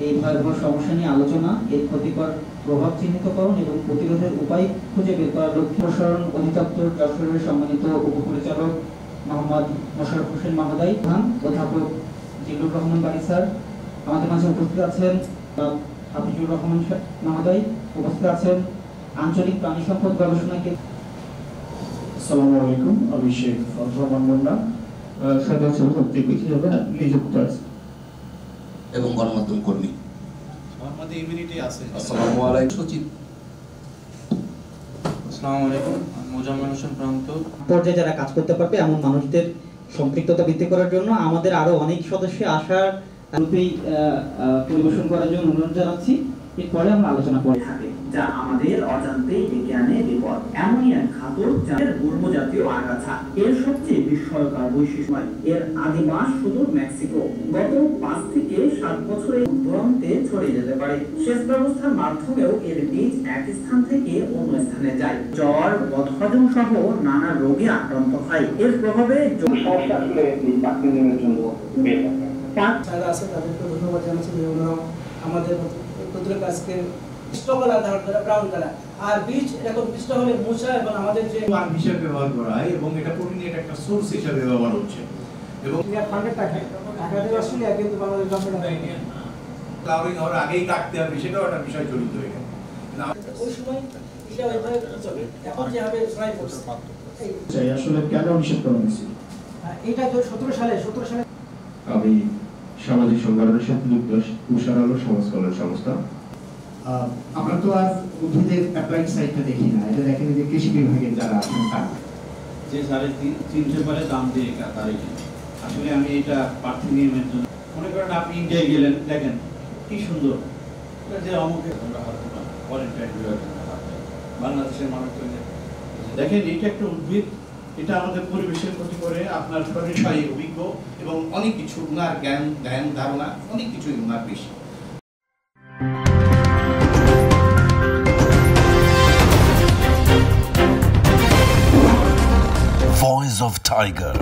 এই ভয়াবহ সমস্যা নিয়ে আলোচনা, এর ক্ষতিকর প্রভাব চিহ্নিতকরণ এবং প্রতিরোধের উপায় খুঁজে বের করার লক্ষ্যে প্রসারণ অধিদপ্তর যশোরের সম্মানিত উপপরিচালক মোহাম্মদ মোশাররফ হোসেন মহোদয়, অধ্যাপক জিল্লুর রহমান বারী স্যার আমাদের মাঝে উপস্থিত আছেন, হাফিজুর রহমান মহোদয় উপস্থিত আছেন, আঞ্চলিক প্রাণী সম্পদ গবেষণা কেন্দ্র। আসসালামু আলাইকুম, আমি শেখ ফজলুর রহমান মুন্না, সদস্য কর্তৃক হিসেবে নিযুক্ত আছি এবং গণমাধ্যম কর্মী। আমাদের ইমিউনিটি আছে। আসসালামু আলাইকুম সচিব। আসসালামু আলাইকুম, মোজাম্মেল হোসেন প্রান্ত। পর্যায়ে যারা কাজ করতে পারবে এমন মানুষদের সম্পৃক্ততা বৃদ্ধি করার জন্য আমাদের আরো অনেক সদস্য আসার রূপেই পরিবেশন করার জন্য অনুরোধ জানাচ্ছি। এরপরে আমরা আলোচনা করে থাকে যা আমাদের অজান্তেই ডেকে আনে বিপদ। এমনই এক ঘাতক যার গুল্ম জাতীয় আগাছা। এর সবচেয়ে বিস্ময়কর বৈশিষ্ট্য এর আদিবাস সুদূর মেক্সিকো। গত 5 থেকে 7 বছরে দূরান্তে ছড়িয়ে যেতে পারে। সেচ ব্যবস্থার মাধ্যমেও এর বীজ এক স্থান থেকে অন্য স্থানে যায়। জ্বর, বদহজম সহ নানা রোগে আক্রান্ত হয়। এর প্রভাবে সমস্যা আসলে পাখিদের জন্য বের হয়। যারা আছে তাদেরকে ধন্যবাদ জানাচ্ছি যে ওনারা আমাদের প্রতিরোধ আজকে স্ট্রগলার ধারণ করে ব্রাউন কালার আর বীজ এরকম বীজটা হলে মোচা এবং আমাদের যে মান হিসেবে ব্যবহার করা হয় এবং এটা প্রোটিনের একটা সোর্স হিসেবে ব্যবহার হচ্ছে এবং ফান্ডের টাকা দিয়ে অস্ট্রেলিয়া কিন্তু বাংলাদেশ গভর্নমেন্ট দেয় না। ফ্লাওয়ারিং হওয়ার আগেই কাটতে হবে, সেটাও একটা বিষয় জড়িত এখানে। ওই সময় এটা ওইভাবে চলে, এখন যেভাবে ছড়াই পড়ছে আসলে কেন নিষেধ করা হয়েছে? এটা তো 17 সালে আমি সামাজিক সংগঠনের সাথে যুক্ত উষার আলো সমাজ কল্যাণ সংস্থা। আমরা তো আর উদ্ভিদের অ্যাপ্লাইড সাইটটা দেখি না, এটা দেখেন যে কৃষি বিভাগের যারা আছেন তারা যে 350 পারে দাম দিয়ে তারই আসলে আমি এটা প্রার্থী নিয়মের জন্য মনে করেন আপনি ইন্ডিয়ায় গেলেন, দেখেন কি সুন্দর যে অমুকে বাংলাদেশের মানুষ দেখেন এটা একটা উদ্ভিদ, এটা আমাদের পরিবেশের ক্ষতি করে, আপনার শরীর পাই অভিজ্ঞ এবং অনেক কিছু উনার জ্ঞান ধ্যান ধারণা অনেক কিছু উনার বেশি। Voice of Tiger.